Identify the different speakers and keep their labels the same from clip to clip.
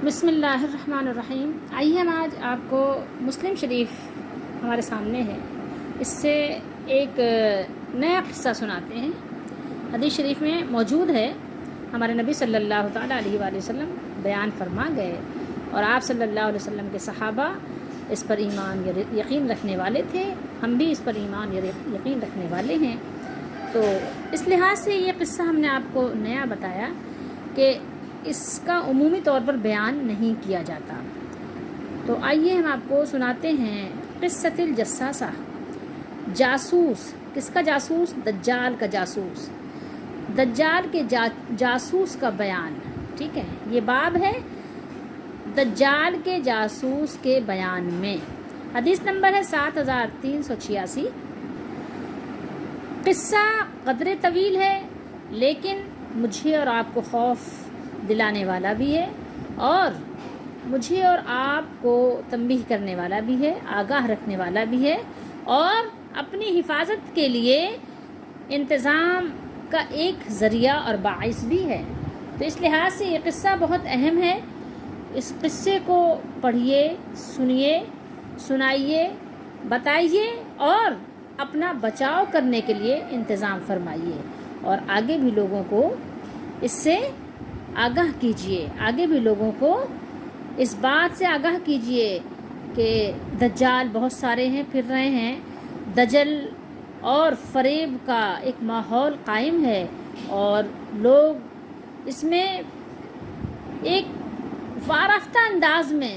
Speaker 1: بسم اللہ الرحمن الرحیم۔ آئیے ہم آج آپ کو مسلم شریف ہمارے سامنے ہے، اس سے ایک نیا قصہ سناتے ہیں۔ حدیث شریف میں موجود ہے، ہمارے نبی صلی اللہ تعالیٰ علیہ وآلہ وسلم بیان فرما گئے اور آپ صلی اللہ علیہ وسلم کے صحابہ اس پر ایمان یقین رکھنے والے تھے، ہم بھی اس پر ایمان یقین رکھنے والے ہیں۔ تو اس لحاظ سے یہ قصہ ہم نے آپ کو نیا بتایا کہ اس کا عمومی طور پر بیان نہیں کیا جاتا۔ تو آئیے ہم آپ کو سناتے ہیں قصۃ الجساسہ، جاسوس۔ کس کا جاسوس؟ دجال کا جاسوس، دجال کے جاسوس کا بیان۔ ٹھیک ہے، یہ باب ہے دجال کے جاسوس کے بیان میں۔ حدیث نمبر ہے 7386۔ قصہ قدر طویل ہے لیکن مجھے اور آپ کو خوف دلانے والا بھی ہے، اور مجھے اور آپ کو تنبیہ کرنے والا بھی ہے، آگاہ رکھنے والا بھی ہے، اور اپنی حفاظت کے لیے انتظام کا ایک ذریعہ اور باعث بھی ہے۔ تو اس لحاظ سے یہ قصہ بہت اہم ہے۔ اس قصے کو پڑھیے، سنیے، سنائیے، بتائیے اور اپنا بچاؤ کرنے کے لیے انتظام فرمائیے، اور آگے بھی لوگوں کو اس سے آگاہ کیجیے، آگے بھی لوگوں کو اس بات سے آگاہ کیجیے کہ دجال بہت سارے ہیں، پھر رہے ہیں، دجل اور فریب کا ایک ماحول قائم ہے، اور لوگ اس میں ایک وارفتہ انداز میں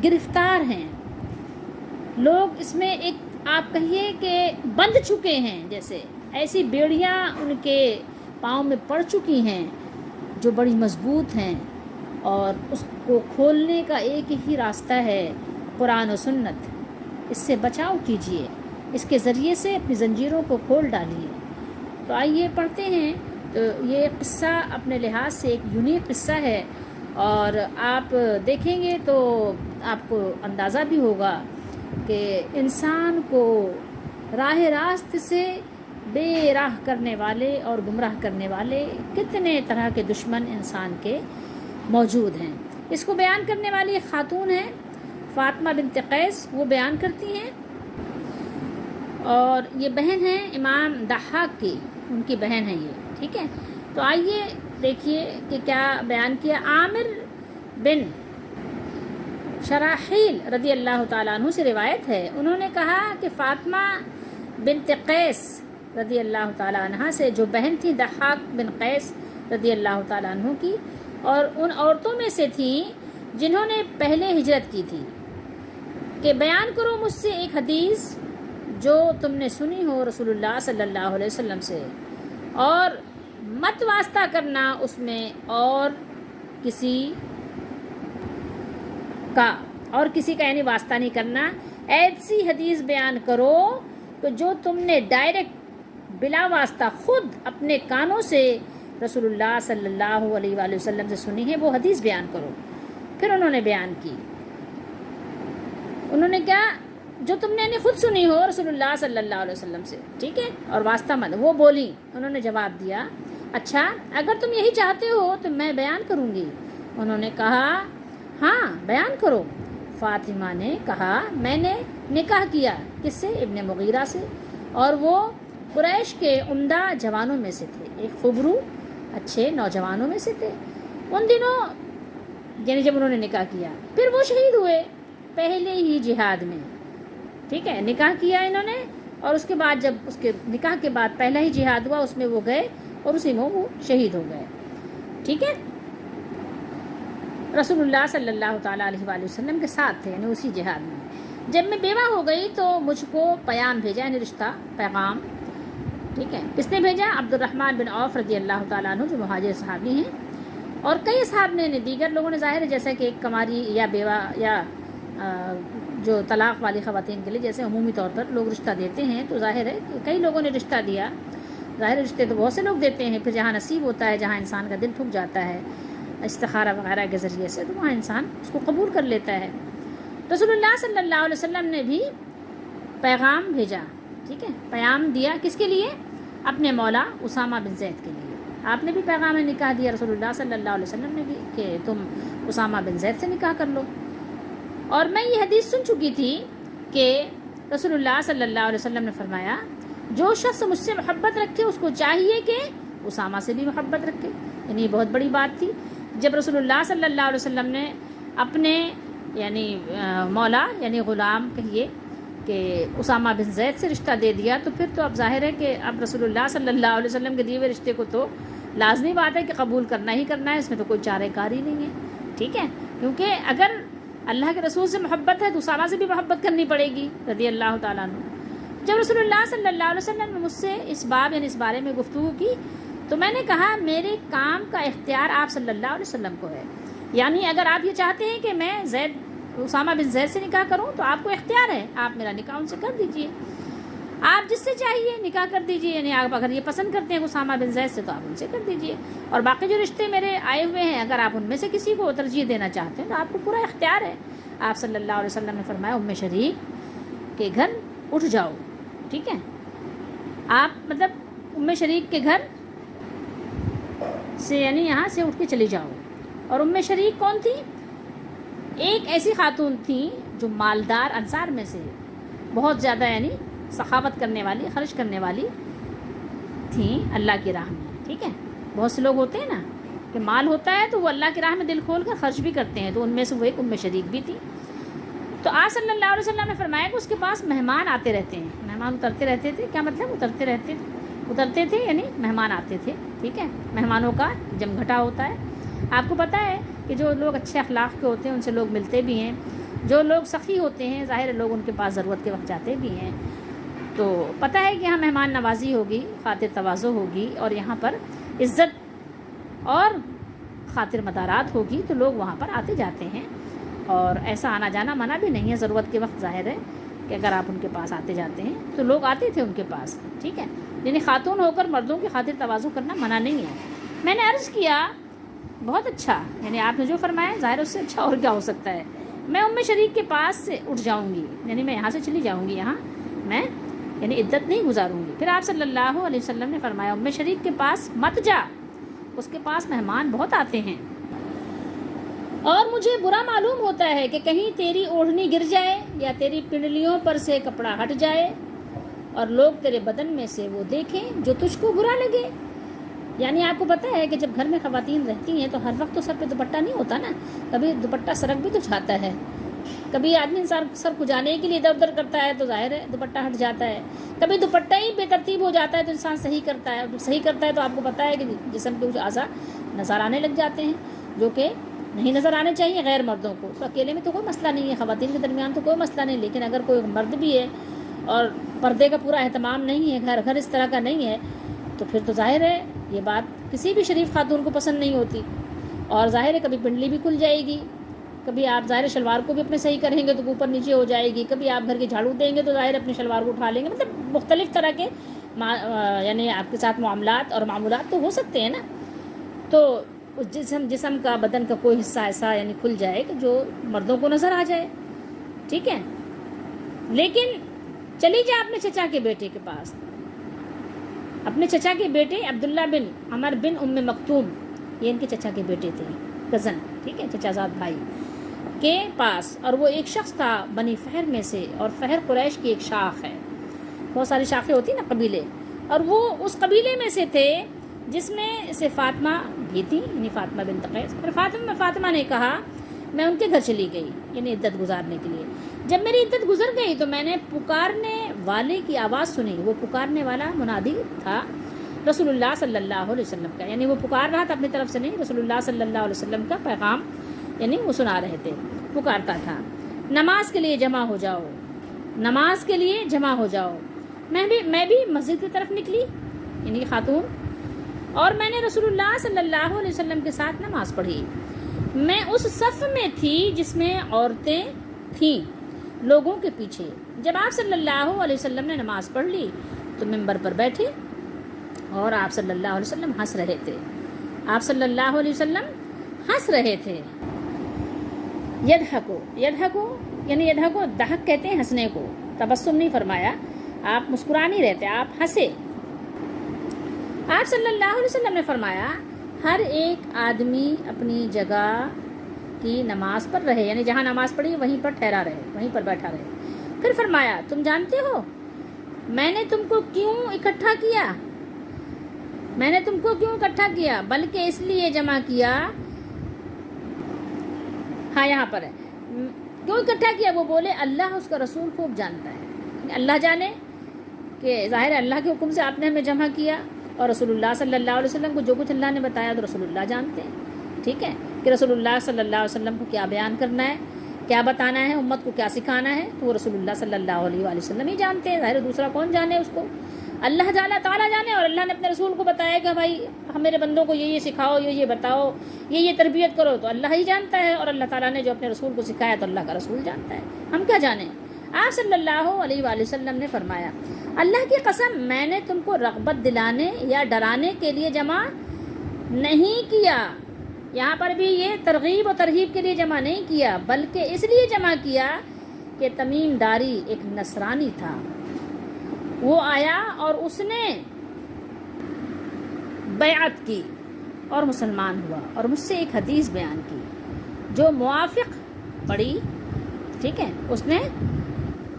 Speaker 1: گرفتار ہیں۔ لوگ اس میں ایک آپ کہیے کہ بندھ چکے ہیں، جیسے ایسی بیڑیاں ان کے پاؤں میں پڑ چکی ہیں جو بڑی مضبوط ہیں، اور اس کو کھولنے کا ایک ہی راستہ ہے قرآن و سنت۔ اس سے بچاؤ کیجیے، اس کے ذریعے سے اپنی زنجیروں کو کھول ڈالیے۔ تو آئیے پڑھتے ہیں۔ تو یہ قصہ اپنے لحاظ سے ایک یونیک قصہ ہے، اور آپ دیکھیں گے تو آپ کو اندازہ بھی ہوگا کہ انسان کو راہ راست سے بے راہ کرنے والے اور گمراہ کرنے والے کتنے طرح کے دشمن انسان کے موجود ہیں۔ اس کو بیان کرنے والی ایک خاتون ہیں، فاطمہ بنت قیس، وہ بیان کرتی ہیں، اور یہ بہن ہیں امام ضحاک کی، ان کی بہن ہے یہ۔ ٹھیک ہے، تو آئیے دیکھیے کہ کیا بیان کیا۔ عامر بن شراحیل رضی اللہ تعالیٰ عنہ سے روایت ہے، انہوں نے کہا کہ فاطمہ بنت قیس رضی اللہ تعالیٰ عنہ سے، جو بہن تھی ضحاک بن قیس رضی اللہ تعالیٰ عنہ کی، اور ان عورتوں میں سے تھیں جنہوں نے پہلے ہجرت کی تھی، کہ بیان کرو مجھ سے ایک حدیث جو تم نے سنی ہو رسول اللہ صلی اللہ علیہ وسلم سے، اور مت واسطہ کرنا اس میں اور کسی کا یعنی واسطہ نہیں کرنا۔ ایسی حدیث بیان کرو کہ جو تم نے ڈائریکٹ بلا واسطہ خود اپنے کانوں سے رسول اللہ صلی اللہ علیہ وآلہ وسلم سے سنی ہے، وہ حدیث بیان کرو۔ پھر انہوں نے بیان کی، انہوں نے کیا؟ جو تم نے خود سنی ہو رسول اللہ صلی اللہ علیہ وسلم سے، ٹھیک ہے، اور واسطہ مت۔ وہ بولی، انہوں نے جواب دیا، اچھا اگر تم یہی چاہتے ہو تو میں بیان کروں گی۔ انہوں نے کہا ہاں بیان کرو۔ فاطمہ نے کہا میں نے نکاح کیا، کس سے؟ ابن مغیرہ سے، اور وہ قریش کے عمدہ جوانوں میں سے تھے، ایک خبرو اچھے نوجوانوں میں سے تھے ان دنوں، یعنی جب انہوں نے نکاح کیا۔ پھر وہ شہید ہوئے پہلے ہی جہاد میں۔ ٹھیک ہے، نکاح کیا انہوں نے، اور اس کے بعد جب اس کے نکاح کے بعد پہلا ہی جہاد ہوا، اس میں وہ گئے اور اسی میں وہ شہید ہو گئے۔ ٹھیک ہے، رسول اللہ صلی اللہ تعالیٰ علیہ وآلہ وسلم کے ساتھ تھے، یعنی اسی جہاد میں۔ جب میں بیوہ ہو گئی تو مجھ کو پیام بھیجا، یعنی رشتہ، پیغام۔ ٹھیک ہے، کس نے بھیجا؟ عبد الرحمن بن عوف رضی اللہ تعالیٰ عنہ، جو مہاجر صحابی ہیں، اور کئی صحاب نے دیگر لوگوں نے، ظاہر ہے جیسا کہ ایک کماری یا بیوہ یا جو طلاق والی خواتین کے لیے جیسے عمومی طور پر لوگ رشتہ دیتے ہیں، تو ظاہر ہے کہ کئی لوگوں نے رشتہ دیا۔ ظاہر رشتے تو بہت سے لوگ دیتے ہیں، پھر جہاں نصیب ہوتا ہے، جہاں انسان کا دل ٹھک جاتا ہے استخارہ وغیرہ کے ذریعے سے، تو وہاں انسان اس کو قبول کر لیتا ہے۔ رسول اللہ صلی اللہ علیہ وسلم نے بھی پیغام بھیجا، ٹھیک ہے، پیام دیا، کس کے لیے؟ اپنے مولا اسامہ بن زید کے لیے۔ آپ نے بھی پیغام نکاح دیا رسول اللہ صلی اللہ علیہ وسلم نے بھی کہ تم اسامہ بن زید سے نکاح کر لو. اور میں یہ حدیث سن چکی تھی کہ رسول اللہ صلی اللہ علیہ وسلم نے فرمایا جو شخص مجھ سے محبت رکھے اس کو چاہیے کہ اسامہ سے بھی محبت رکھے. یعنی یہ بہت بڑی بات تھی. جب رسول اللہ صلی اللہ علیہ وسلم نے اپنے یعنی مولا یعنی غلام کہیے کہ اسامہ بن زید سے رشتہ دے دیا تو پھر تو اب ظاہر ہے کہ اب رسول اللہ صلی اللہ علیہ وسلم کے دیے ہوئے رشتے کو تو لازمی بات ہے کہ قبول کرنا ہی کرنا ہے. اس میں تو کوئی چارہ کاری نہیں ہے. ٹھیک ہے, کیونکہ اگر اللہ کے رسول سے محبت ہے تو اسامہ سے بھی محبت کرنی پڑے گی رضی اللہ تعالیٰ عنہ. جب رسول اللہ صلی اللہ علیہ وسلم نے مجھ سے اس باب یعنی اس بارے میں گفتگو کی تو میں نے کہا میرے کام کا اختیار آپ صلی اللہ علیہ وسلم کو ہے. یعنی اگر آپ یہ چاہتے ہیں کہ میں اسامہ بن زید سے نکاح کروں تو آپ کو اختیار ہے, آپ میرا نکاح ان سے کر دیجئے. آپ جس سے چاہیے نکاح کر دیجئے. یعنی آپ اگر یہ پسند کرتے ہیں اسامہ بن زید سے تو آپ ان سے کر دیجئے. اور باقی جو رشتے میرے آئے ہوئے ہیں اگر آپ ان میں سے کسی کو ترجیح دینا چاہتے ہیں تو آپ کو پورا اختیار ہے. آپ صلی اللہ علیہ وسلم نے فرمایا ام شریک کے گھر اٹھ جاؤ. ٹھیک ہے, آپ مطلب ام شریک کے گھر سے یعنی یہاں سے اٹھ کے چلی جاؤ. اور ام شریک کون تھی؟ ایک ایسی خاتون تھی جو مالدار انصار میں سے بہت زیادہ یعنی سخاوت کرنے والی خرچ کرنے والی تھیں اللہ کی راہ میں. ٹھیک ہے, بہت سے لوگ ہوتے ہیں نا کہ مال ہوتا ہے تو وہ اللہ کی راہ میں دل کھول کر خرچ بھی کرتے ہیں, تو ان میں سے وہ ایک ام شریک بھی تھی. تو آپ صلی اللہ علیہ وسلم نے فرمایا کہ اس کے پاس مہمان آتے رہتے ہیں, مہمان اترتے رہتے تھے. کیا مطلب اترتے تھے یعنی مہمان آتے تھے. ٹھیک ہے, مہمانوں کا جمگھٹا ہوتا ہے. آپ کو پتہ ہے کہ جو لوگ اچھے اخلاق کے ہوتے ہیں ان سے لوگ ملتے بھی ہیں, جو لوگ سخی ہوتے ہیں ظاہر لوگ ان کے پاس ضرورت کے وقت جاتے بھی ہیں. تو پتہ ہے کہ یہاں مہمان نوازی ہوگی, خاطر تواضع ہوگی اور یہاں پر عزت اور خاطر مدارات ہوگی تو لوگ وہاں پر آتے جاتے ہیں. اور ایسا آنا جانا منع بھی نہیں ہے, ضرورت کے وقت ظاہر ہے کہ اگر آپ ان کے پاس آتے جاتے ہیں تو لوگ آتے تھے ان کے پاس. ٹھیک ہے, یعنی خاتون ہو کر مردوں کی خاطر تواضع کرنا منع نہیں ہے. میں نے عرض کیا بہت اچھا, یعنی آپ نے جو فرمایا ظاہر اس سے اچھا اور کیا ہو سکتا ہے. میں ام شریک کے پاس سے اٹھ جاؤں گی, یعنی میں یہاں سے چلی جاؤں گی, یہاں میں یعنی عدت نہیں گزاروں گی. پھر آپ صلی اللہ علیہ وسلم نے فرمایا ام شریک کے پاس مت جا, اس کے پاس مہمان بہت آتے ہیں اور مجھے برا معلوم ہوتا ہے کہ کہیں تیری اوڑھنی گر جائے یا تیری پنڈلیوں پر سے کپڑا ہٹ جائے اور لوگ تیرے بدن میں سے وہ دیکھیں جو تجھ کو برا لگے. یعنی آپ کو پتہ ہے کہ جب گھر میں خواتین رہتی ہیں تو ہر وقت تو سر پہ دوپٹہ نہیں ہوتا نا, کبھی دوپٹہ سرک بھی تو جاتا ہے, کبھی آدمی سر کھجانے کے لیے ادھر ادھر کرتا ہے تو ظاہر ہے دوپٹہ ہٹ جاتا ہے, کبھی دوپٹہ ہی بے ترتیب ہو جاتا ہے تو انسان صحیح کرتا ہے. جب صحیح کرتا ہے تو آپ کو پتہ ہے کہ جسم کے کچھ اعضاء نظر آنے لگ جاتے ہیں جو کہ نہیں نظر آنے چاہیے غیر مردوں کو. تو اکیلے میں تو کوئی مسئلہ نہیں ہے, خواتین کے درمیان تو کوئی مسئلہ نہیں, لیکن اگر کوئی مرد بھی ہے اور پردے کا پورا اہتمام نہیں ہے, گھر اس طرح کا نہیں ہے, تو پھر تو ظاہر ہے یہ بات کسی بھی شریف خاتون کو پسند نہیں ہوتی. اور ظاہر ہے کبھی پنڈلی بھی کھل جائے گی, کبھی آپ ظاہر شلوار کو بھی اپنے صحیح کریں گے تو اوپر نیچے ہو جائے گی, کبھی آپ گھر کے جھاڑو دیں گے تو ظاہر اپنے شلوار کو اٹھا لیں گے. مطلب مختلف طرح کے یعنی آپ کے ساتھ معاملات اور معمولات تو ہو سکتے ہیں نا. تو اس جسم کا بدن کا کوئی حصہ ایسا یعنی کھل جائے کہ جو مردوں کو نظر آ جائے. ٹھیک ہے, لیکن چلی جا اپنے چچا کے بیٹے کے پاس. اپنے چچا کے بیٹے عبداللہ بن عمر بن ام مکتوم, یہ ان کے چچا کے بیٹے تھے, کزن. ٹھیک ہے, چچا زاد بھائی کے پاس. اور وہ ایک شخص تھا بنی فہر میں سے, اور فہر قریش کی ایک شاخ ہے, بہت ساری شاخیں ہوتی نا قبیلے, اور وہ اس قبیلے میں سے تھے جس میں سے فاطمہ بھی تھی, یعنی فاطمہ بنت قیس. پھر فاطمہ نے کہا میں ان کے گھر چلی گئی یعنی عدت گزارنے کے لیے. جب میری عدت گزر گئی تو میں نے پکارنے والے کی آواز سنی. وہ پکارنے والا منادی تھا رسول اللہ صلی اللہ علیہ وسلم کا, یعنی وہ پکار رہا تھا اپنی طرف سے نہیں, رسول اللہ صلی اللہ علیہ وسلم کا پیغام یعنی وہ سنا رہے تھے. پکارتا تھا نماز کے لیے جمع ہو جاؤ, نماز کے لیے جمع ہو جاؤ. میں بھی مسجد کی طرف نکلی یعنی خاتون, اور میں نے رسول اللہ صلی اللہ علیہ وسلم کے ساتھ نماز پڑھی. میں اس صف میں تھی جس میں عورتیں تھیں لوگوں کے پیچھے. جب آپ صلی اللہ علیہ وسلم نے نماز پڑھ لی تو منبر پر بیٹھے اور آپ صلی اللہ علیہ وسلم ہنس رہے تھے. آپ صلی اللہ علیہ وسلم ہنس رہے تھے. یدھکو یعنی یدھکو دہک کہتے ہیں ہنسنے کو, تبسم نہیں فرمایا, آپ مسکرا نہیں رہتے, آپ ہنسے. آپ صلی اللہ علیہ وسلم نے فرمایا ہر ایک آدمی اپنی جگہ کی نماز پر رہے، یعنی جہاں نماز پڑھی وہیں پر ٹھہرا رہے، وہیں پر بیٹھا رہے۔ پھر فرمایا تم جانتے ہو میں نے تم کو کیوں اکٹھا کیا؟ میں نے تم کو کیوں اکٹھا کیا؟ بلکہ اس لیے جمع کیا، ہاں یہاں پر ہے، کیوں اکٹھا کیا؟ وہ بولے اللہ اس کا رسول خوب جانتا ہے، اللہ جانے کہ ظاہر ہے اللہ کے حکم سے آپ نے ہمیں جمع کیا، اور رسول اللہ صلی اللہ علیہ وسلم کو جو کچھ اللہ نے بتایا تو رسول اللہ جانتے ہیں، ٹھیک ہے، کہ رسول اللہ صلی اللہ علیہ وسلم کو کیا بیان کرنا ہے، کیا بتانا ہے، امت کو کیا سکھانا ہے، تو وہ رسول اللہ صلی اللہ علیہ وآلہ وسلم ہی جانتے ہیں، ظاہر دوسرا کون جانے اس کو؟ اللہ تعالیٰ جانے، اور اللہ نے اپنے رسول کو بتایا کہ بھائی ہم میرے بندوں کو یہ سکھاؤ، یہ بتاؤ، یہ تربیت کرو، تو اللہ ہی جانتا ہے، اور اللہ تعالیٰ نے جو اپنے رسول کو سکھایا تو اللہ کا رسول جانتا ہے، ہم کیا جانیں؟ آپ صلی اللہ علیہ وآلہ وسلم نے فرمایا اللہ کی قسم میں نے تم کو رغبت دلانے یا ڈرانے کے لیے جمع نہیں کیا، یہاں پر بھی یہ ترغیب و ترہیب کے لیے جمع نہیں کیا، بلکہ اس لیے جمع کیا کہ تمیم داری ایک نصرانی تھا، وہ آیا اور اس نے بیعت کی اور مسلمان ہوا، اور مجھ سے ایک حدیث بیان کی جو موافق پڑھی، ٹھیک ہے، اس نے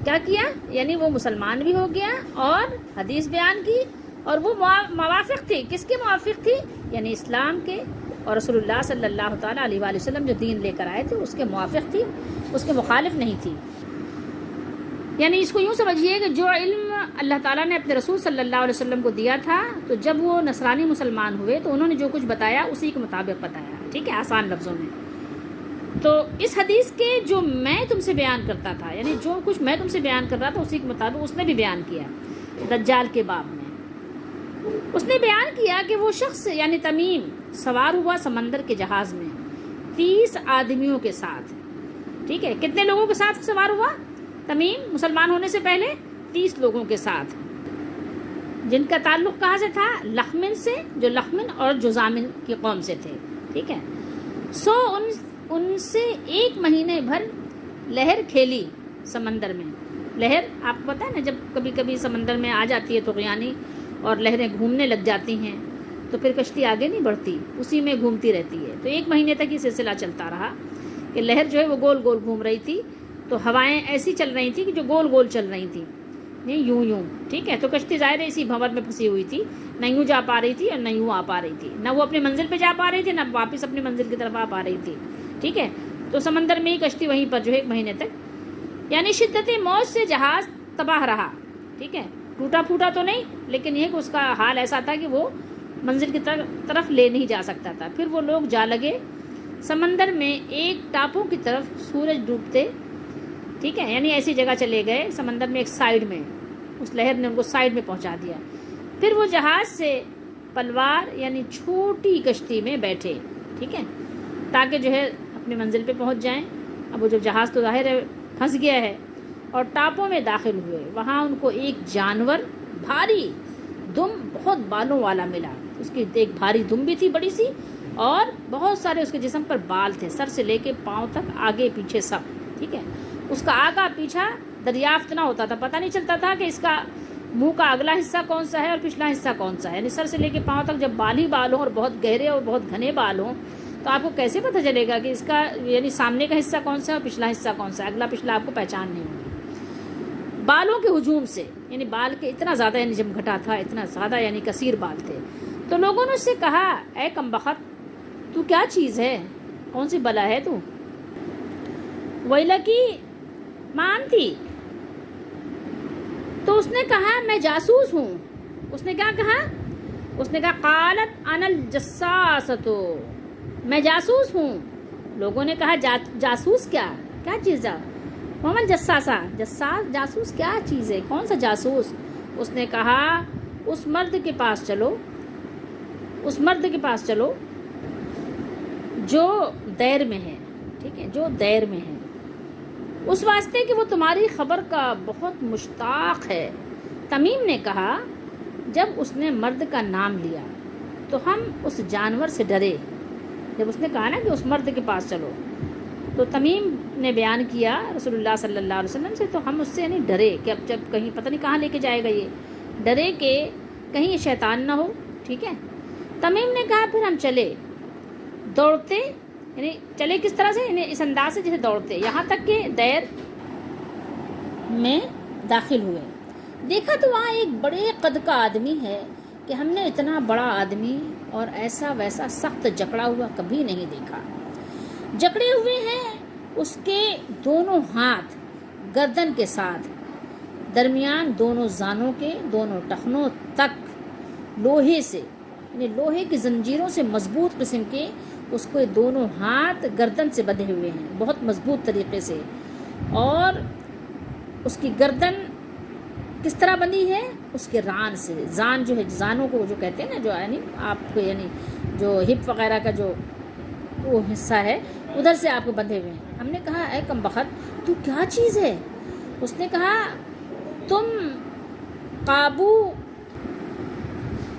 Speaker 1: کیا کیا، یعنی وہ مسلمان بھی ہو گیا اور حدیث بیان کی، اور وہ موافق تھی، کس کے موافق تھی؟ یعنی اسلام کے، اور رسول اللہ صلی اللہ تعالیٰ علیہ وآلہ وسلم جو دین لے کر آئے تھے اس کے موافق تھی، اس کے مخالف نہیں تھی۔ یعنی اس کو یوں سمجھیے کہ جو علم اللہ تعالیٰ نے اپنے رسول صلی اللہ علیہ وسلم کو دیا تھا، تو جب وہ نصرانی مسلمان ہوئے تو انہوں نے جو کچھ بتایا اسی کے مطابق بتایا، ٹھیک ہے، آسان لفظوں میں۔ تو اس حدیث کے جو میں تم سے بیان کرتا تھا، یعنی جو کچھ میں تم سے بیان کر رہا تھا اسی کے مطابق اس نے بھی بیان کیا دجال کے باب میں۔ اس نے بیان کیا کہ وہ شخص یعنی تمیم سوار ہوا سمندر کے جہاز میں 30 آدمیوں کے ساتھ، ٹھیک ہے، کتنے لوگوں کے ساتھ سوار ہوا؟ تمیم مسلمان ہونے سے پہلے 30 لوگوں کے ساتھ، جن کا تعلق کہاں سے تھا؟ لخمن سے، جو لخمن اور جزامن کی قوم سے تھے، ٹھیک ہے۔ ان سے 1 مہینے بھر لہر کھیلی سمندر میں۔ لہر آپ کو پتہ ہے نا، جب کبھی کبھی سمندر میں آ جاتی ہے طغیانی اور لہریں گھومنے لگ جاتی ہیں تو پھر کشتی آگے نہیں بڑھتی، اسی میں گھومتی رہتی ہے۔ تو 1 مہینے تک یہ سلسلہ چلتا رہا کہ لہر جو ہے وہ گول گول گھوم رہی تھی، تو ہوائیں ایسی چل رہی تھیں کہ جو گول گول چل رہی تھیں، نہیں یوں، ٹھیک ہے۔ تو کشتی ظاہر ہے اسی بھنور میں پھنسی ہوئی تھی، نہ یوں جا پا رہی تھی اور نہ یوں آ پا رہی تھی، نہ وہ اپنی منزل پہ جا پا رہی تھی نہ واپس اپنی منزل کی طرف آ پا رہی تھی، ٹھیک ہے۔ تو سمندر میں ہی کشتی وہیں پر جو ہے 1 مہینے تک، یعنی شدت موج سے جہاز تباہ رہا، ٹھیک ہے، ٹوٹا پھوٹا تو نہیں، لیکن یہ کہ اس کا حال ایسا تھا کہ وہ منزل کی طرف لے نہیں جا سکتا تھا۔ پھر وہ لوگ جا لگے سمندر میں ایک ٹاپو کی طرف سورج ڈوبتے، ٹھیک ہے، یعنی ایسی جگہ چلے گئے سمندر میں ایک سائیڈ میں، اس لہر نے ان کو سائیڈ میں پہنچا دیا۔ پھر وہ جہاز سے پلوار یعنی چھوٹی کشتی میں بیٹھے، ٹھیک ہے، تاکہ جو ہے اپنی منزل پہ پہنچ جائیں۔ اب وہ جب جہاز تو ظاہر ہے پھنس گیا ہے، اور ٹاپوں میں داخل ہوئے، وہاں ان کو ایک جانور بھاری دم بہت بالوں والا ملا، اس کی ایک بھاری دم بھی تھی بڑی سی، اور بہت سارے اس کے جسم پر بال تھے، سر سے لے کے پاؤں تک، آگے پیچھے سب، ٹھیک ہے۔ اس کا آگا پیچھا دریافت نہ ہوتا تھا، پتہ نہیں چلتا تھا کہ اس کا منہ کا اگلا حصہ کون سا ہے اور پچھلا حصہ کون سا ہے، یعنی سر سے لے کے پاؤں تک جب بال ہی بال ہوں اور بہت گہرے اور بہت گھنے بال ہوں تو آپ کو کیسے پتہ چلے گا کہ اس کا یعنی سامنے کا حصہ کون سا ہے اور پچھلا حصہ کون سا ہے، اگلا پچھلا آپ کو پہچان نہیں ہوگی۔ بالوں کے ہجوم سے، یعنی بال کے اتنا زیادہ یعنی جب گھٹا تھا اتنا زیادہ یعنی کثیر بال تھے، تو لوگوں نے اس سے کہا اے کمبخت تو کیا چیز ہے، کون سی بلا ہے تو؟ ویلا کی مان تھی، تو اس نے کہا میں جاسوس ہوں۔ اس نے کیا کہا؟ اس نے کہا قالت انا الجساسۃ، میں جاسوس ہوں۔ لوگوں نے کہا جاسوس کیا چیز ہے؟ محمد جساسہ، جاسوس کیا چیز ہے، کون سا جاسوس؟ اس نے کہا اس مرد کے پاس چلو، اس مرد کے پاس چلو جو دیر میں ہے، ٹھیک ہے، جو دیر میں ہے، اس واسطے کہ وہ تمہاری خبر کا بہت مشتاق ہے۔ تمیم نے کہا جب اس نے مرد کا نام لیا تو ہم اس جانور سے ڈرے۔ جب اس نے کہا نا کہ اس مرد کے پاس چلو، تو تمیم نے بیان کیا رسول اللہ صلی اللہ علیہ وسلم سے، تو ہم اس سے یعنی ڈرے کہ اب جب کہیں پتہ نہیں کہاں لے کے جائے گا، یہ ڈرے کہ کہیں یہ شیطان نہ ہو، ٹھیک ہے. تمیم نے کہا پھر ہم چلے دوڑتے، یعنی چلے کس طرح سے، یعنی اس انداز سے جیسے دوڑتے، یہاں تک کہ دیر میں داخل ہوئے. دیکھا تو وہاں ایک بڑے قد کا آدمی ہے کہ ہم نے اتنا بڑا آدمی اور ایسا ویسا سخت جکڑا ہوا کبھی نہیں دیکھا. جکڑے ہوئے ہیں اس کے دونوں ہاتھ گردن کے ساتھ، درمیان دونوں زانوں کے دونوں ٹخنوں تک لوہے سے، یعنی لوہے کی زنجیروں سے مضبوط قسم کے اس کو دونوں ہاتھ گردن سے بندھے ہوئے ہیں بہت مضبوط طریقے سے. اور اس کی گردن کس طرح بندھی ہے؟ اس کے ران سے. زان جو ہے، زانوں کو جو کہتے ہیں نا، جو یعنی آپ کو یعنی جو ہپ وغیرہ کا جو وہ حصہ ہے ادھر سے آپ کو بندھے ہوئے ہیں. ہم نے کہا اے کم بخت تو کیا چیز ہے؟ اس نے کہا تم قابو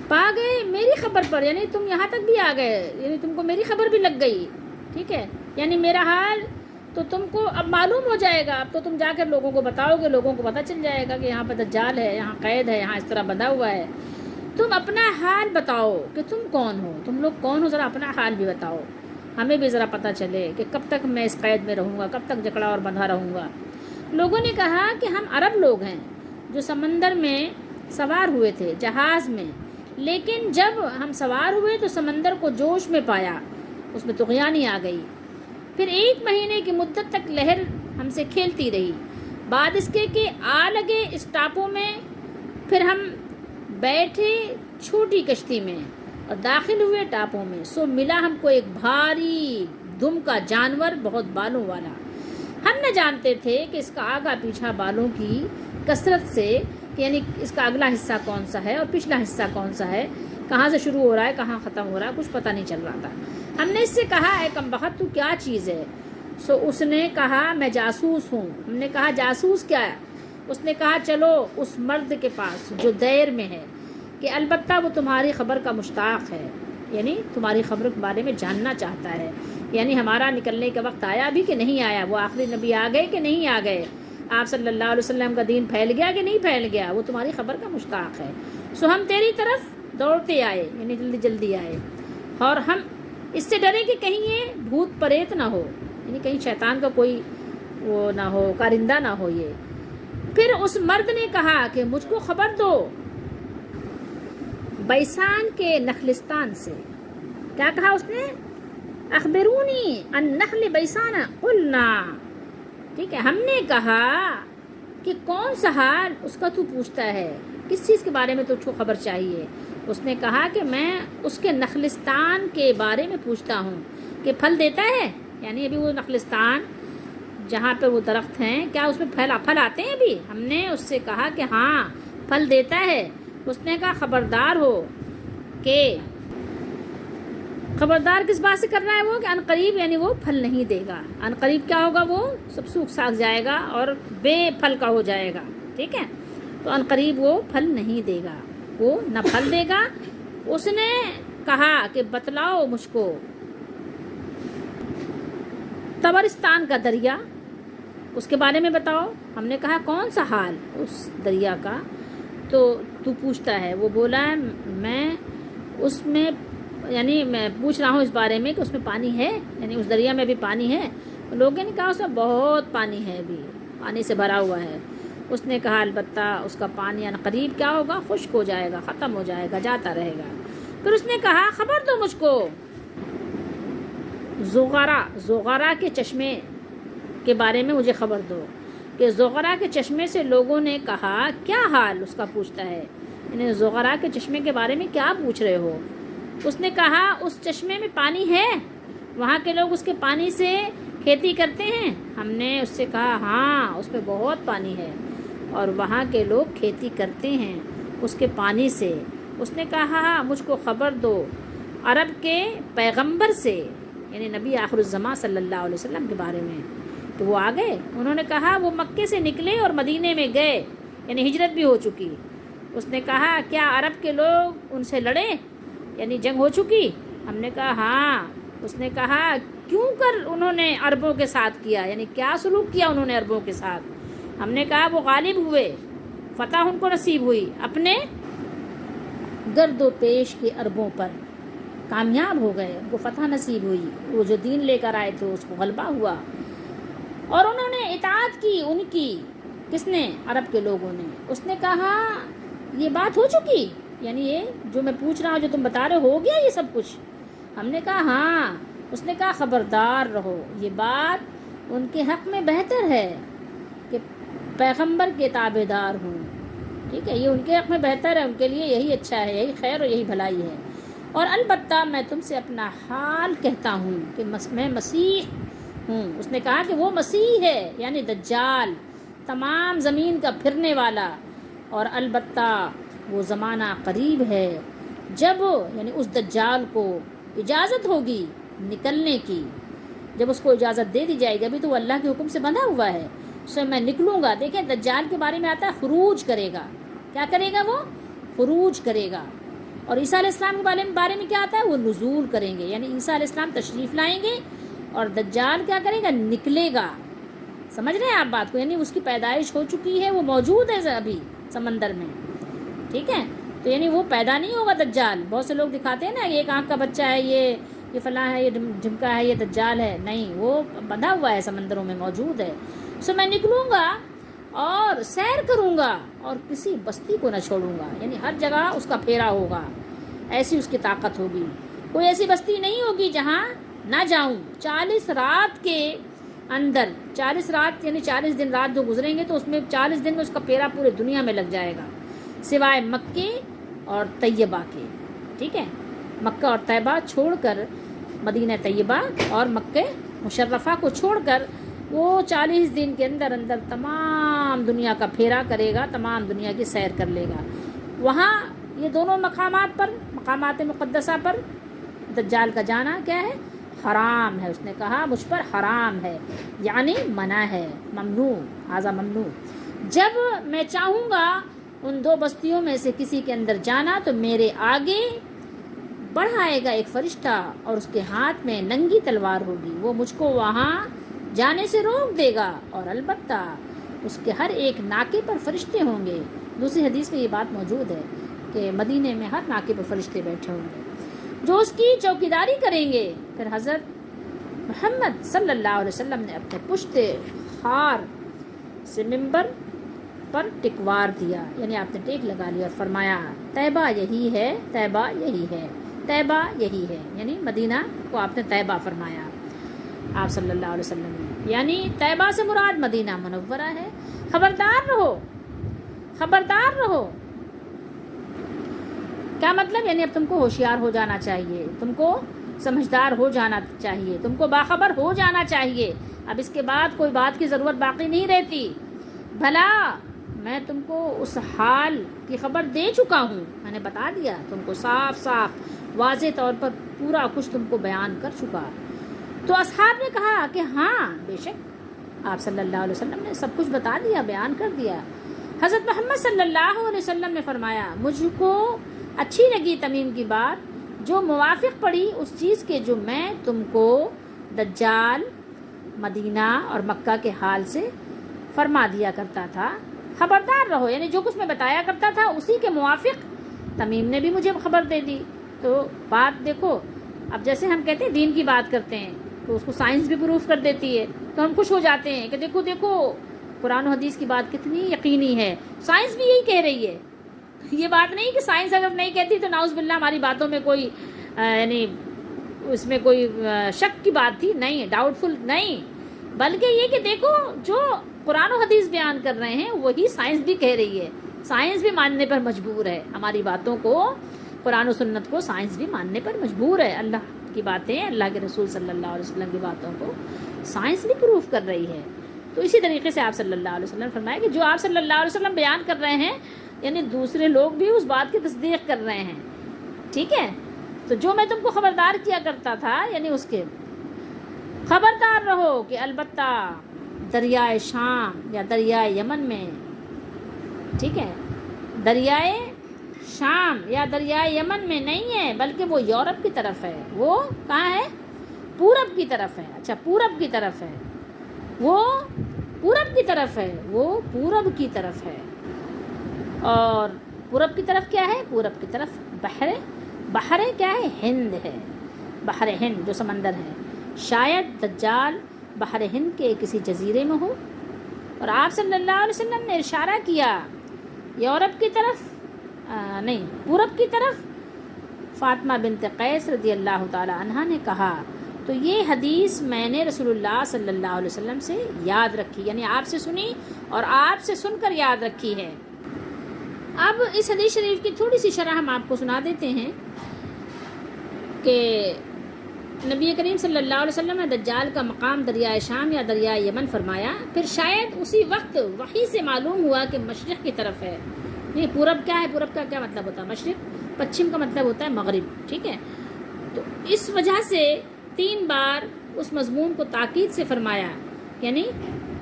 Speaker 1: پا گئے میری خبر پر، یعنی تم یہاں تک بھی آ گئے، یعنی تم کو میری خبر بھی لگ گئی. ٹھیک ہے، یعنی میرا حال تو تم کو اب معلوم ہو جائے گا. اب تو تم جا کر لوگوں کو بتاؤ گے، لوگوں کو پتہ چل جائے گا کہ یہاں پہ دجال ہے، یہاں قید ہے، یہاں اس طرح بندھا ہوا ہے. تم اپنا حال بتاؤ کہ تم کون ہو، تم لوگ کون ہو، ذرا اپنا حال بھی بتاؤ، ہمیں بھی ذرا پتہ چلے کہ کب تک میں اس قید میں رہوں گا، کب تک جکڑا اور بندھا رہوں گا. لوگوں نے کہا کہ ہم عرب لوگ ہیں جو سمندر میں سوار ہوئے تھے جہاز میں، لیکن جب ہم سوار ہوئے تو سمندر کو جوش میں پایا، اس میں طغیانی آ گئی. پھر 1 مہینے کی مدت تک لہر ہم سے کھیلتی رہی. بعد اس کے کہ آ لگے اس ٹاپو میں، پھر ہم بیٹھے چھوٹی کشتی میں اور داخل ہوئے ٹاپو میں. سو ملا ہم کو ایک بھاری دم کا جانور بہت بالوں والا. ہم نہ جانتے تھے کہ اس کا آگا پیچھا بالوں کی کثرت سے، یعنی اس کا اگلا حصہ کون سا ہے اور پچھلا حصہ کون سا ہے، کہاں سے شروع ہو رہا ہے کہاں ختم ہو رہا ہے، کچھ پتہ نہیں چل رہا تھا. ہم نے اس سے کہا اے کم بخت تو کیا چیز ہے؟ سو اس نے کہا میں جاسوس ہوں. ہم نے کہا جاسوس کیا ہے؟ اس نے کہا چلو اس مرد کے پاس جو دیر میں ہے، کہ البتہ وہ تمہاری خبر کا مشتاق ہے، یعنی تمہاری خبر کے بارے میں جاننا چاہتا ہے، یعنی ہمارا نکلنے کا وقت آیا بھی کہ نہیں آیا، وہ آخری نبی آ گئے کہ نہیں آ گئے، آپ صلی اللہ علیہ وسلم کا دین پھیل گیا کہ نہیں پھیل گیا، وہ تمہاری خبر کا مشتاق ہے. سو ہم تیری طرف دوڑتے آئے، یعنی جلدی جلدی آئے، اور ہم اس سے ڈرے کہ کہیں یہ بھوت پریت نہ ہو، یعنی کہیں شیطان کا کوئی وہ نہ ہو، کارندہ نہ ہو یہ. پھر اس مرد نے کہا کہ مجھ کو خبر دو بیسان کے نخلستان سے. کیا کہا اس نے؟ اخبرونی عن نخل بیسان قلنا. ٹھیک ہے، ہم نے کہا کہ کون سا حال اس کا تو پوچھتا ہے، کس چیز کے بارے میں تو کو خبر چاہیے؟ اس نے کہا کہ میں اس کے نخلستان کے بارے میں پوچھتا ہوں کہ پھل دیتا ہے، یعنی ابھی وہ نخلستان جہاں پہ وہ درخت ہیں کیا اس میں پھل آتے ہیں ابھی؟ ہم نے اس سے کہا کہ ہاں پھل دیتا ہے. اس نے کہا خبردار ہو، کہ خبردار کس بات سے کرنا ہے وہ، کہ ان قریب یعنی وہ پھل نہیں دے گا. ان قریب کیا ہوگا؟ وہ سب سوکھ ساکھ جائے گا اور بے پھل کا ہو جائے گا. ٹھیک ہے، تو ان قریب وہ پھل نہیں دے گا، وہ نہ پھل دے گا. اس نے کہا کہ بتلاؤ مجھ کو تبرستان کا دریا، اس کے بارے میں بتاؤ. ہم نے کہا کون سا حال اس دریا کا تو پوچھتا ہے؟ وہ بولا میں اس میں، یعنی میں پوچھ رہا ہوں اس بارے میں کہ اس میں پانی ہے، یعنی اس دریا میں بھی پانی ہے. لوگوں نے کہا اس میں بہت پانی ہے، ابھی پانی سے بھرا ہوا ہے. اس نے کہا البتہ اس کا پانی ان قریب کیا ہوگا؟ خشک ہو جائے گا، ختم ہو جائے گا، جاتا رہے گا. پھر اس نے کہا خبر دو مجھ کو زغرا کے چشمے کے بارے میں مجھے خبر دو، کہ زغرا کے چشمے سے لوگوں نے کہا کیا حال اس کا پوچھتا ہے، یعنی زغرا کے چشمے کے بارے میں کیا پوچھ رہے ہو؟ اس نے کہا اس چشمے میں پانی ہے، وہاں کے لوگ اس کے پانی سے کھیتی کرتے ہیں. ہم نے اس سے کہا ہاں اس میں بہت پانی ہے اور وہاں کے لوگ کھیتی کرتے ہیں اس کے پانی سے. اس نے کہا مجھ کو خبر دو عرب کے پیغمبر سے، یعنی نبی آخر الزماں صلی اللہ علیہ وسلم کے بارے میں. تو وہ آ گئے، انہوں نے کہا وہ مکے سے نکلے اور مدینے میں گئے، یعنی ہجرت بھی ہو چکی. اس نے کہا کیا عرب کے لوگ ان سے لڑے، یعنی جنگ ہو چکی؟ ہم نے کہا ہاں. اس نے کہا کیوں کر انہوں نے عربوں کے ساتھ کیا، یعنی کیا سلوک کیا انہوں نے عربوں کے ساتھ؟ ہم نے کہا وہ غالب ہوئے، فتح ان کو نصیب ہوئی اپنے گرد و پیش کے عربوں پر کامیاب ہو گئے، ان کو فتح نصیب ہوئی، وہ جو دین لے کر آئے تھے اس کو غلبہ ہوا، اور انہوں نے اطاعت کی ان کی۔ کس نے؟ عرب کے لوگوں نے۔ اس نے کہا یہ بات ہو چکی، یعنی یہ جو میں پوچھ رہا ہوں، جو تم بتا رہے ہو گیا یہ سب کچھ؟ ہم نے کہا ہاں۔ اس نے کہا خبردار رہو، یہ بات ان کے حق میں بہتر ہے کہ پیغمبر کے تابع دار ہوں، ٹھیک ہے، یہ ان کے حق میں بہتر ہے، ان کے لیے یہی اچھا ہے، یہی خیر اور یہی بھلائی ہے۔ اور البتہ میں تم سے اپنا حال کہتا ہوں کہ میں مسیح ہوں۔ اس نے کہا کہ وہ مسیح ہے، یعنی دجال، تمام زمین کا پھرنے والا، اور البتہ وہ زمانہ قریب ہے جب، یعنی اس دجال کو اجازت ہوگی نکلنے کی، جب اس کو اجازت دے دی جائے گی، ابھی تو وہ اللہ کے حکم سے بندھا ہوا ہے، سو میں نکلوں گا۔ دیکھیں دجال کے بارے میں آتا ہے خروج کرے گا، کیا کرے گا؟ وہ خروج کرے گا۔ اور عیسیٰ علیہ السلام کے بارے میں کیا آتا ہے؟ وہ نزول کریں گے، یعنی عیسیٰ علیہ السلام تشریف لائیں گے اور دجال کیا کرے گا؟ نکلے گا۔ سمجھ رہے ہیں آپ بات کو؟ یعنی اس کی پیدائش ہو چکی ہے، وہ موجود ہے ابھی سمندر میں، ٹھیک ہے، تو یعنی وہ پیدا نہیں ہوگا دجال۔ بہت سے لوگ دکھاتے ہیں نا، یہ ایک آنکھ کا بچہ ہے، یہ فلاں ہے، یہ جھمکا ہے، یہ دجال ہے، نہیں، وہ بندھا ہوا ہے سمندروں میں، موجود ہے۔ سو میں نکلوں گا اور سیر کروں گا اور کسی بستی کو نہ چھوڑوں گا، یعنی ہر جگہ اس کا پھیرا ہوگا، ایسی اس کی طاقت ہوگی، کوئی ایسی بستی نہیں ہوگی جہاں نہ جاؤں۔ 40 رات کے اندر، 40 رات یعنی 40 دن رات جو گزریں گے تو اس میں 40 دن میں اس کا پھیرا پورے دنیا میں لگ جائے گا، سوائے مکے اور طیبہ کے، ٹھیک ہے، مکہ اور طیبہ چھوڑ کر، مدینہ طیبہ اور مکہ مشرفہ کو چھوڑ کر وہ 40 دن کے اندر اندر تمام دنیا کا پھیرا کرے گا، تمام دنیا کی سیر کر لے گا۔ وہاں یہ دونوں مقامات پر، مقامات مقدسہ پر دجال کا جانا کیا ہے؟ حرام ہے۔ اس نے کہا مجھ پر حرام ہے، یعنی منع ہے، ممنوع، ھذا ممنوع۔ جب میں چاہوں گا ان 2 بستیوں میں سے کسی کے اندر جانا تو میرے آگے بڑھائے گا ایک فرشتہ اور اس کے ہاتھ میں ننگی تلوار ہوگی، وہ مجھ کو وہاں جانے سے روک دے گا، اور البتہ اس کے ہر ایک ناکے پر فرشتے ہوں گے۔ دوسری حدیث میں یہ بات موجود ہے کہ مدینے میں ہر ناکے پر فرشتے بیٹھے ہوں گے جو اس کی چوکیداری کریں گے۔ پھر حضرت محمد صلی اللہ علیہ وسلم نے اپنے پشت خار سے منبر پر ٹکوار دیا، یعنی آپ نے ٹیک لگا لیا اور فرمایا طیبہ یہی ہے، طیبہ یہی ہے، طیبہ یہی ہے، یعنی مدینہ کو آپ نے طیبہ فرمایا آپ صلی اللہ علیہ وسلم نے، یعنی طیبہ سے مراد مدینہ منورہ ہے۔ خبردار رہو، خبردار رہو، کیا مطلب؟ یعنی اب تم کو ہوشیار ہو جانا چاہیے، تم کو سمجھدار ہو جانا چاہیے، تم کو باخبر ہو جانا چاہیے، اب اس کے بعد کوئی بات کی ضرورت باقی نہیں رہتی۔ بھلا میں تم کو اس حال کی خبر دے چکا ہوں، میں نے بتا دیا تم کو، صاف صاف واضح طور پر پورا کچھ تم کو بیان کر چکا۔ تو اصحاب نے کہا کہ ہاں بے شک آپ صلی اللہ علیہ وسلم نے سب کچھ بتا دیا، بیان کر دیا۔ حضرت محمد صلی اللہ علیہ وسلم نے فرمایا مجھ کو اچھی لگی تمیم کی بات، جو موافق پڑی اس چیز کے جو میں تم کو دجال، مدینہ اور مکہ کے حال سے فرما دیا کرتا تھا۔ خبردار رہو، یعنی جو کچھ میں بتایا کرتا تھا اسی کے موافق تمیم نے بھی مجھے خبر دے دی۔ تو بات دیکھو، اب جیسے ہم کہتے ہیں دین کی بات کرتے ہیں تو اس کو سائنس بھی پروف کر دیتی ہے، تو ہم خوش ہو جاتے ہیں کہ دیکھو دیکھو قرآن و حدیث کی بات کتنی یقینی ہے، سائنس بھی یہی کہہ رہی ہے۔ یہ بات نہیں کہ سائنس اگر نہیں کہتی تو نعوذ باللہ ہماری باتوں میں کوئی یعنی اس میں کوئی شک کی بات تھی، نہیں، ڈاؤٹ فل نہیں، بلکہ یہ کہ دیکھو جو قرآن و حدیث بیان کر رہے ہیں وہی سائنس بھی کہہ رہی ہے، سائنس بھی ماننے پر مجبور ہے، ہماری باتوں کو، قرآن و سنت کو سائنس بھی ماننے پر مجبور ہے، اللہ کی باتیں، اللہ کے رسول صلی اللہ علیہ وسلم کی باتوں کو سائنس بھی پروف کر رہی ہے۔ تو اسی طریقے سے آپ صلی اللہ علیہ وسلم فرمایا کہ جو آپ صلی اللہ علیہ وسلم بیان کر رہے ہیں یعنی دوسرے لوگ بھی اس بات کی تصدیق کر رہے ہیں، ٹھیک ہے۔ تو جو میں تم کو خبردار کیا کرتا تھا یعنی اس کے خبردار رہو کہ البتہ دریائے شام یا دریائے یمن میں، ٹھیک ہے، دریائے شام یا دریائے یمن میں نہیں ہے بلکہ وہ یورپ کی طرف ہے، وہ کہاں ہے؟ پورب کی طرف ہے، اچھا پورب کی طرف ہے، وہ پورب کی طرف ہے، وہ پورب کی طرف ہے، اور پورب کی طرف کیا ہے؟ پورب کی طرف بحر کیا ہے؟ ہند ہے، بحر ہند جو سمندر ہے، شاید دجال بحر ہند کے کسی جزیرے میں ہو۔ اور آپ صلی اللہ علیہ وسلم نے اشارہ کیا یورپ کی طرف، نہیں پورب کی طرف۔ فاطمہ بنت قیس رضی اللہ تعالی عنہا نے کہا تو یہ حدیث میں نے رسول اللہ صلی اللہ علیہ وسلم سے یاد رکھی، یعنی آپ سے سنی اور آپ سے سن کر یاد رکھی ہے۔ اب اس حدیث شریف کی تھوڑی سی شرح ہم آپ کو سنا دیتے ہیں کہ نبی کریم صلی اللہ علیہ وسلم نے دجال کا مقام دریائے شام یا دریائے یمن فرمایا، پھر شاید اسی وقت وحی سے معلوم ہوا کہ مشرق کی طرف ہے۔ یہ پورب کیا ہے؟ پورب کا کیا مطلب ہوتا ہے؟ مشرق، پچھم کا مطلب ہوتا ہے مغرب، ٹھیک ہے؟ تو اس وجہ سے 3 بار اس مضمون کو تاکید سے فرمایا، یعنی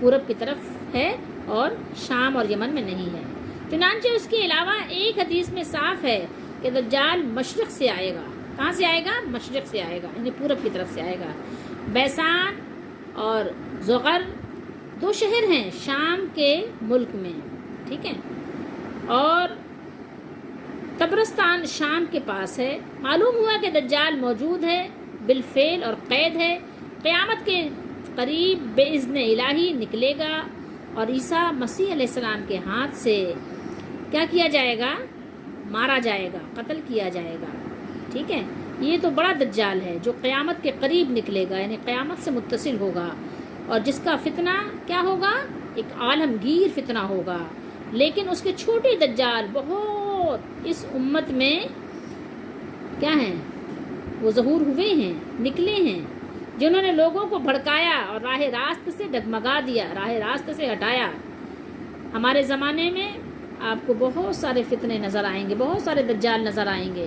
Speaker 1: پورب کی طرف ہے اور شام اور یمن میں نہیں ہے۔ چنانچہ اس کے علاوہ ایک حدیث میں صاف ہے کہ دجال مشرق سے آئے گا۔ کہاں سے آئے گا؟ مشرق سے آئے گا، یعنی پورب کی طرف سے آئے گا۔ بیسان اور زغر 2 شہر ہیں شام کے ملک میں، ٹھیک ہے، اور طبرستان شام کے پاس ہے۔ معلوم ہوا کہ دجال موجود ہے، بالفعل اور قید ہے، قیامت کے قریب باذن الہی نکلے گا اور عیسیٰ مسیح علیہ السلام کے ہاتھ سے کیا کیا جائے گا؟ مارا جائے گا، قتل کیا جائے گا، ٹھیک ہے۔ یہ تو بڑا دجال ہے جو قیامت کے قریب نکلے گا، یعنی قیامت سے متصل ہوگا، اور جس کا فتنہ کیا ہوگا؟ ایک عالمگیر فتنہ ہوگا۔ لیکن اس کے چھوٹے دجال بہت اس امت میں کیا ہیں؟ وہ ظہور ہوئے ہیں، نکلے ہیں، جنہوں نے لوگوں کو بھڑکایا اور راہ راست سے ڈگمگا دیا، راہ راست سے ہٹایا۔ ہمارے زمانے میں آپ کو بہت سارے فتنے نظر آئیں گے، بہت سارے دجال نظر آئیں گے،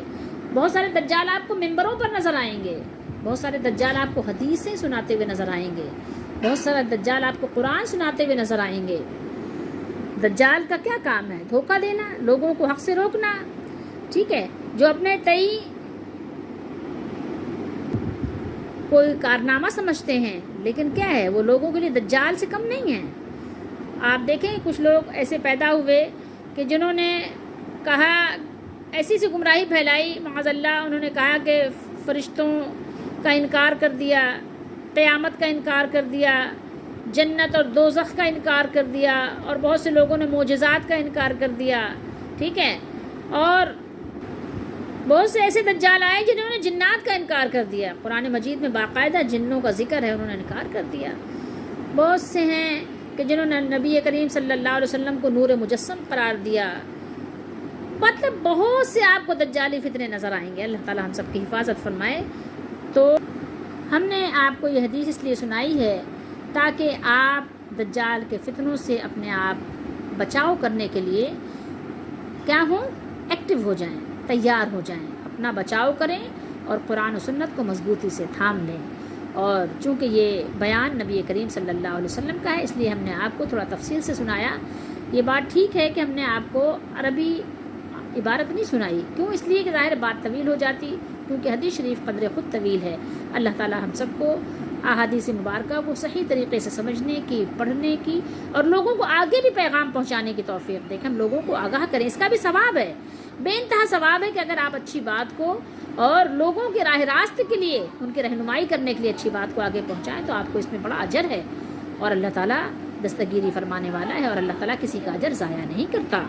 Speaker 1: بہت سارے دجال آپ کو ممبروں پر نظر آئیں گے، بہت سارے دجال آپ کو حدیثیں سناتے ہوئے نظر آئیں گے، بہت سارے دجال آپ کو قرآن سناتے ہوئے نظر آئیں گے۔ دجال کا کیا کام ہے؟ دھوکہ دینا، لوگوں کو حق سے روکنا، ٹھیک ہے، جو اپنے تئی کوئی کارنامہ سمجھتے ہیں، لیکن کیا ہے وہ لوگوں کے لیے دجال سے کم نہیں ہیں۔ آپ دیکھیں کچھ لوگ ایسے پیدا ہوئے کہ جنہوں نے کہا، ایسی سی گمراہی پھیلائی، معاذ اللہ، انہوں نے کہا کہ فرشتوں کا انکار کر دیا، قیامت کا انکار کر دیا، جنت اور دوزخ کا انکار کر دیا، اور بہت سے لوگوں نے معجزات کا انکار کر دیا، ٹھیک ہے، اور بہت سے ایسے دجال آئے جنہوں نے جنات کا انکار کر دیا۔ قرآن مجید میں باقاعدہ جنوں کا ذکر ہے، انہوں نے انکار کر دیا۔ بہت سے ہیں کہ جنہوں نے نبی کریم صلی اللہ علیہ وسلم کو نور مجسم قرار دیا۔ مطلب بہت سے آپ کو دجالی فتنے نظر آئیں گے، اللہ تعالی ہم سب کی حفاظت فرمائے۔ تو ہم نے آپ کو یہ حدیث اس لیے سنائی ہے تاکہ آپ دجال کے فتنوں سے اپنے آپ بچاؤ کرنے کے لیے کیا ہوں؟ ایکٹیو ہو جائیں، تیار ہو جائیں، اپنا بچاؤ کریں اور قرآن و سنت کو مضبوطی سے تھام لیں۔ اور چونکہ یہ بیان نبی کریم صلی اللہ علیہ وسلم کا ہے، اس لیے ہم نے آپ کو تھوڑا تفصیل سے سنایا۔ یہ بات ٹھیک ہے کہ ہم نے آپ کو عربی عبارت نہیں سنائی، کیوں؟ اس لیے کہ ظاہر بات طویل ہو جاتی، کیونکہ حدیث شریف قدر خود طویل ہے۔ اللہ تعالی ہم سب کو احادیث مبارکہ کو صحیح طریقے سے سمجھنے کی، پڑھنے کی، اور لوگوں کو آگے بھی پیغام پہنچانے کی توفیق دے کہ ہم لوگوں کو آگاہ کریں۔ اس کا بھی ثواب ہے، بے انتہا ثواب ہے کہ اگر آپ اچھی بات کو اور لوگوں کے راہ راست کے لیے، ان کی رہنمائی کرنے کے لیے اچھی بات کو آگے پہنچائیں تو آپ کو اس میں بڑا اجر ہے، اور اللہ تعالیٰ دستگیری فرمانے والا ہے، اور اللہ تعالیٰ کسی کا اجر ضائع نہیں کرتا۔